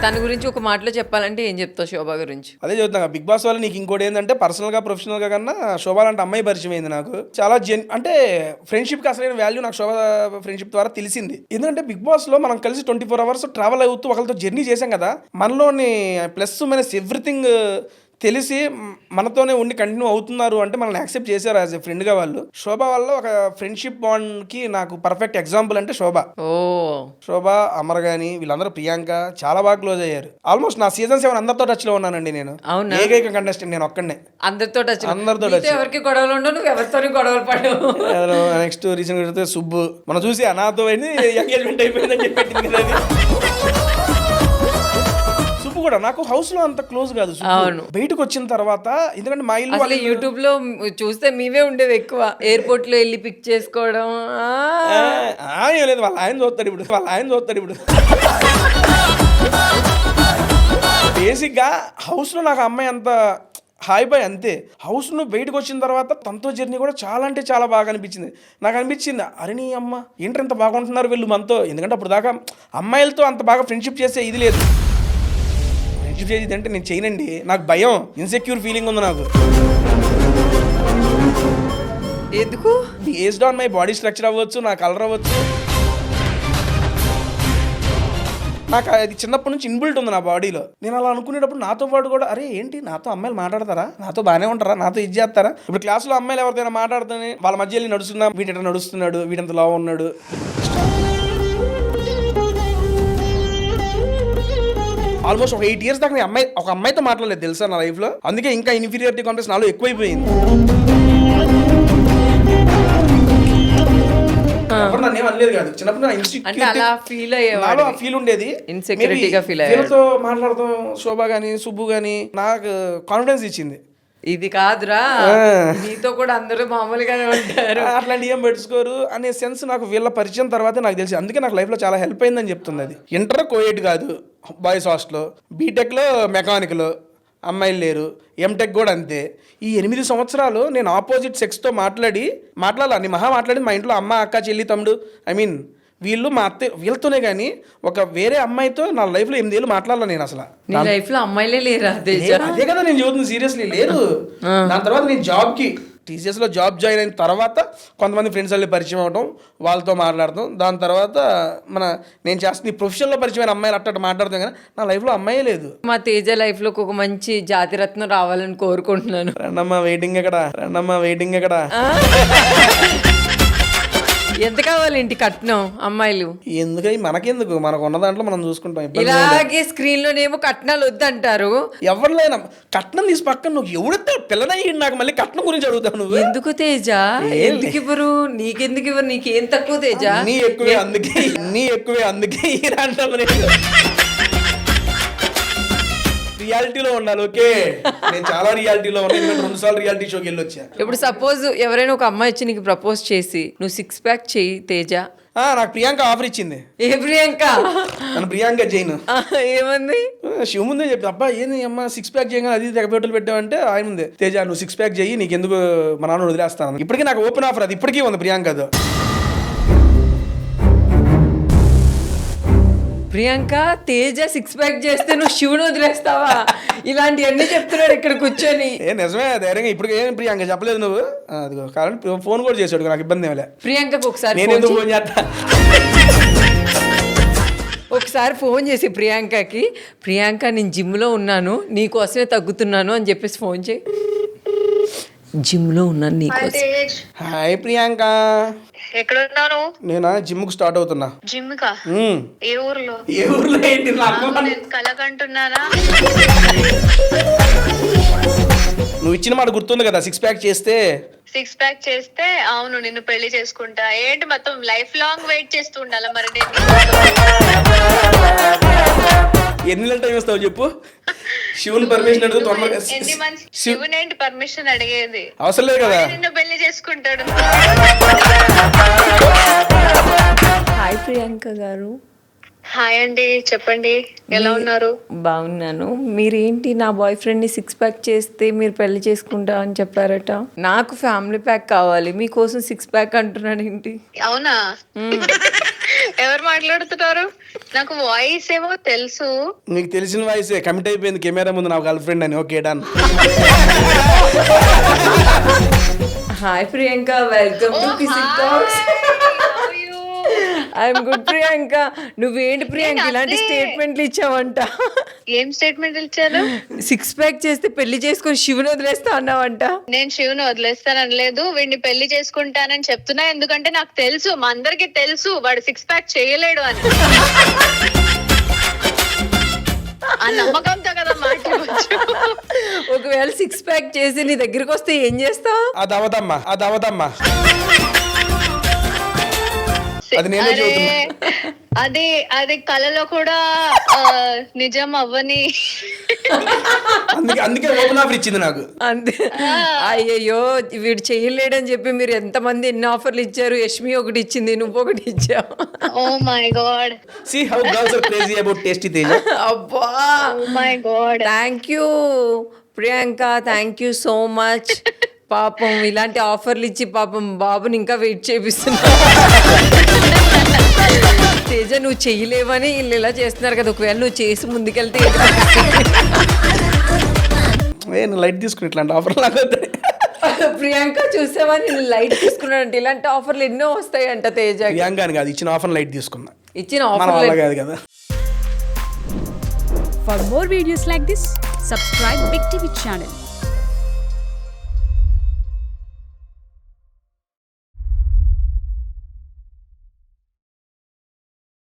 తన గురించి ఒక మాటలో చెప్పాలంటే ఏం చెప్తావు శోభ గురించి? అదే చెప్తాను, బిగ్ బాస్ వల్ల నీకు ఇంకోటి ఏంటంటే పర్సనల్ గా ప్రొఫెషనల్ గా కన్నా శోభ లాంటి అమ్మాయి పరిచయం అయింది నాకు. చాలా అంటే ఫ్రెండ్షిప్ కి అసలైన వాల్యూ నాకు శోభ ఫ్రెండ్షిప్ ద్వారా తెలిసింది. ఎందుకంటే బిగ్ బాస్ లో మనం కలిసి 24 hours ట్రావెల్ అవుతూ ఒకరితో జర్నీ చేశాం కదా, మనలోని ప్లస్ మైనస్ ఎవ్రీథింగ్ తెలిసి మనతోనే ఉండి కంటిన్యూ అవుతున్నారు అంటే మనల్ని యాక్సెప్ట్ చేశారు యాజ్ ఎ ఫ్రెండ్గా వాళ్ళు. శోభ వల్ల ఒక ఫ్రెండ్షిప్ బాండ్కి నాకు పర్ఫెక్ట్ ఎగ్జాంపుల్ అంటే శోభ. శోభ, అమర్ గాని వీళ్ళందరూ, ప్రియాంక చాలా బాగా క్లోజ్ అయ్యారు. ఆల్మోస్ట్ నా సీజన్ 7 అందరితో టచ్ లో ఉన్నానండి నేను. ఏకైక కంటెస్టెంట్ నేను ఒక్కడనే అందరితో టచ్. ఎవరికి గొడవలు ఉండవు, నువ్వు ఎవరితో గొడవలు పడవు. నెక్స్ట్ రీసెంట్ సుబ్బు మనం చూసి నాతో ఎంగేజ్మెంట్ అయిపోయిందని చెప్పి కూడా నాకు హౌస్ లో అంత క్లోజ్ కాదు. బయటకు వచ్చిన తర్వాత ఎందుకంటే మా ఇల్లు యూట్యూబ్ లో చూస్తే మీవే ఉండేవి ఎక్కువ. ఎయిర్పోర్ట్ లో వెళ్ళి పిక్ చేసుకోవడం లేదు. వాళ్ళ ఆయన చూస్తాడు ఇప్పుడు. బేసిక్ గా హౌస్ లో నాకు అమ్మాయి అంత హాయ్ బాయ్ అంతే. హౌస్ ను బయటకు వచ్చిన తర్వాత తనతో జర్నీ కూడా చాలా అంటే చాలా బాగా అనిపించింది. నాకు అనిపించింది, అరే నీ అమ్మ ఏంటి ఎంత బాగుంటున్నారు వీళ్ళు మనతో. ఎందుకంటే అప్పుడు దాకా అమ్మాయిలతో అంత బాగా ఫ్రెండ్షిప్ చేసే ఇది లేదు. అంటే నేను చేయనండి, నాకు భయం, ఇన్సెక్యూర్ ఫీలింగ్ ఉంది నాకు. ఎందుకు? Based on my body structure అవ్వచ్చు, నా కలర్ అవ్వచ్చు, నాకు అది చిన్నప్పటి నుంచి ఇన్బిల్ట్ ఉంది నా బాడీలో. నేను అలా అనుకునేటప్పుడు నాతో పాటు కూడా అరే ఏంటి నాతో అమ్మాయిలు మాట్లాడతారా, నాతో బాగానే ఉంటారా, నాతో ఇది చేస్తారా. ఇప్పుడు క్లాస్లో అమ్మాయిలు ఎవరిదైనా మాట్లాడుతానే వాళ్ళ మధ్య వెళ్ళి నడుస్తున్నా, వీటి నడుస్తున్నాడు, వీటంత లావు ఉన్నాడు. ఆల్మోస్ట్ ఒక 8 years దాకా నేను ఒక అమ్మాయితో మాట్లాడలేదు తెలుసా నా లైఫ్ లో. అందుకే ఇంకా ఇన్ఫీరియారిటీ కాంప్లెక్స్ నాలో ఎక్కువైపోయింది. నన్ను అనలేదు కాదు, చిన్నప్పుడు నాలో ఫీల్ ఉండేది, వీళ్ళతో మాట్లాడతాం. శోభ గానీ సుబ్బు గానీ నాకు కాన్ఫిడెన్స్ ఇచ్చింది. ఇది కాదురా, నీతో కూడా అందరూ మామూలుగానే ఉంటారు, అట్లాంటి ఏం పెట్టుకోరు అనే సెన్స్ నాకు వీళ్ళ పరిచయం తర్వాత నాకు తెలిసి. అందుకే నాకు లైఫ్ లో చాలా హెల్ప్ అయిందని చెప్తుంది. అది ఇంటర్ కోఎడ్ కాదు, బాయ్స్ హాస్టల్. బీటెక్లో మెకానిక్లో అమ్మాయిలు లేరు, ఎంటెక్ కూడా అంతే. ఈ 8 సంవత్సరాలు నేను ఆపోజిట్ సెక్స్తో మాట్లాడాలని మాట్లాడింది మా ఇంట్లో అమ్మ, అక్క, చెల్లి, తమ్ముడు, వీళ్ళు మా వీళ్ళతోనే. కానీ ఒక వేరే అమ్మాయితో నా లైఫ్ లో 8 ఏళ్ళు మాట్లాడాల నేను అసలు. లైఫ్ లో అమ్మాయిలే లేరా? అదే కదా నేను చదువుతుంది, సీరియస్లీ లేరు. దాని తర్వాత నేను జాబ్కి టీసీఎస్లో జాబ్ జాయిన్ అయిన తర్వాత కొంతమంది ఫ్రెండ్స్ వాళ్ళు పరిచయం అవడం, వాళ్ళతో మాట్లాడతాం. దాని తర్వాత నేను చేస్తున్న ప్రొఫెషన్లో పరిచయమైన అమ్మాయిలు అట్ట మాట్లాడతాం. కానీ నా లైఫ్లో అమ్మాయే లేదు. మా తేజ లైఫ్లో ఒక మంచి జాతిరత్నం రావాలని కోరుకుంటున్నాను. రండమ్మా వెయిటింగ్ ఎక్కడ. ఎంత కావాలి ఇంటి కట్నం అమ్మాయిలు? ఎందుకు మనకెందుకు, మనకు ఉన్న దాంట్లో మనం చూసుకుంటాం. ఇలాగే స్క్రీన్ లోనేమో కట్నాలు వద్దంటారు. ఎవరినైనా కట్నం తీసి పక్కన నువ్వు ఎవడితే పిల్లనయ్యి నాకు మళ్ళీ కట్నం గురించి అడుగుతావు నువ్వు. ఎందుకు తేజ? ఎందుకు ఇవ్వరు? నీకెందుకు ఇవ్వరు? నీకేం తక్కువ తేజ? నీ ఎక్కువే అందుకే ఈ రాంటాలు రియాలిటీలో ఉండాలి. ఓకే, నేను చాలా రియాలిటీలో ఉన్నాను, 2 సార్లు రియాలిటీ షోకి వెళ్ళి వచ్చా. ఇప్పుడు సపోజ్ ఎవరైనా ఒక అమ్మాయి వచ్చి నీకు ప్రపోజ్ చేసి నువ్వు 6 pack చెయ్యి తేజ, నాకు ప్రియాంక ఆఫర్ ఇచ్చింది. ఏ ప్రియాంక? నన్ను ప్రియాంక జైన్. ఏమంది? శివ ముందే చెప్పి అబ్బా ఏంది అమ్మ 6 pack చేయగా అది తెగపెట్టలు పెట్టావంటే ఆయన ముందే తేజ నువ్వు 6 pack చెయ్యి, నీకెందుకు మా నాన్న వదిలేస్తాను. ఇప్పటికీ నాకు ఓపెన్ ఆఫర్, అది ఇప్పటికీ ఉంది ప్రియాంకతో. ప్రియాంక తేజ 6 pack చేస్తే నువ్వు శివుని వదిలేస్తావా? ఇలాంటివన్నీ చెప్తున్నాడు ఇక్కడ కూర్చొని. నిజమే ధైర్యంగా. ఇప్పుడు ఏం ప్రియాంక చెప్పలేదు నువ్వు? అదిగో కారణం ఫోన్ కూడా చేసాడు, నాకు ఇబ్బంది ఏమలే. ప్రియాంకకు ఒకసారి ఫోన్ చేస్తా, ఒకసారి ఫోన్ చేసి ప్రియాంకకి, ప్రియాంక నేను జిమ్లో ఉన్నాను నీకోసమే తగ్గుతున్నాను అని చెప్పేసి ఫోన్ చేయి. జిమ్లో ఉన్నాను నీకోసం. హాయ్ ప్రియాంక. ఎక్కడున్నాను? నేనా జిమ్ కు స్టార్ట్ అవుతున్నా. జిమ్ కా? ఏ ఊర్లో? ఏంటి కలకంటున్నారా? నువ్వు ఇచ్చిన మాట గుర్తుంది కదా, 6 pack చేస్తే 6 pack చేస్తే అవును నిన్ను పెళ్లి చేసుకుంటా. ఏంటి మొత్తం లైఫ్ లాంగ్ వెయిట్ చేస్తూ ఉండాలా మరి? ఎన్ని నెలల టైం ఇస్తావు చెప్పు? శివుని పర్మిషన్ అడుగు తొందరగా. శివుని ఏంటి పర్మిషన్ అడిగేది? అవసరం లేదు కదా, నిన్ను పెళ్లి చేసుకుంటాడు. హాయ్ ప్రియాంక గారు. హాయ్ అండి, చెప్పండి, ఎలా ఉన్నారు? బాగున్నాను. మీరేంటి నా బాయ్ ఫ్రెండ్ ని 6 pack చేస్తే మీరు పెళ్లి చేసుకుంటా అని చెప్పారట. నాకు ఫ్యామిలీ ప్యాక్ కావాలి, మీకోసం 6 pack అంటున్నాడు ఏంటి? అవునా? ఎవరు మాట్లాడుతున్నారు? నాకు వాయిస్ ఏమో తెలుసు. నీకు తెలిసిన వాయిసే, కమిట్ అయిపోయింది కెమెరా ముందు నా గర్ల్ ఫ్రెండ్ అని. Okay done. Hi Priyanka, welcome to Kissik talks. I'm good Priyanka. నువ్వేంటి ప్రియాంక ఇలాంటి స్టేట్మెంట్లు ఇచ్చావంట? ఏం స్టేట్మెంట్ ఇచ్చాను? 6 ప్యాక్ చేస్తే పెళ్లి చేసుకొని శివుని వదిలేస్తా అన్నావంట. నేను శివుని వదిలేస్తాననలేదు, వీడిని పెళ్లి చేసుకుంటానని చెప్తున్నా. ఎందుకంటే నాకు తెలుసు, మా అందరికి తెలుసు వాడు 6 ప్యాక్ చేయలేడు అని. ఆ నమ్మకంతో కదా మాట్లాడవచ్చు. ఒకవేళ 6 ప్యాక్ చేసి నీ దగ్గరికి వస్తే ఏం చేస్తావు? అది అవదమ్మా. అది నేనే చెబుతున్నా. అది కళలో కూడా నిజం అవ్వని. అందుకే ఓపెన్ ఆఫర్ ఇచ్చింది నాకు. అంతే. అయ్యయ్యో వీడు చేయలేడని చెప్పి మీరు ఎంతమంది ఎన్ని ఆఫర్లు ఇచ్చారు. యష్మి ఒకటి ఇచ్చింది, నువ్వు ఒకటి ఇచ్చావు. Oh my God. See how girls are crazy about tasty Teja. అబ్బా, oh my God. Thank you Priyanka, thank you so much. పాపం ఇలాంటి ఆఫర్లు ఇచ్చి పాపం బాబుని ఇంకా వెయిట్ చేపిస్తున్నా. తేజ నువ్వు చెయ్యలేవని వీళ్ళు ఇలా చేస్తున్నారు కదా, ఒకవేళ నువ్వు చేసి ముందుకెళ్తే నేను లైట్ తీసుకుని ఇట్లాంటి ఆఫర్ నాకు. ప్రియాంక చూసావా, నేను లైట్ తీసుకున్నానంటే ఇలాంటి ఆఫర్లు ఎన్నో వస్తాయంట తేజ. ప్రియాంక అని కాదు, ఇచ్చిన ఆఫర్ లైట్ తీసుకున్నా. ఇచ్చిన మన ఆఫర్ వల్ల కాదు కదా. For more videos like this, subscribe Big TV channel.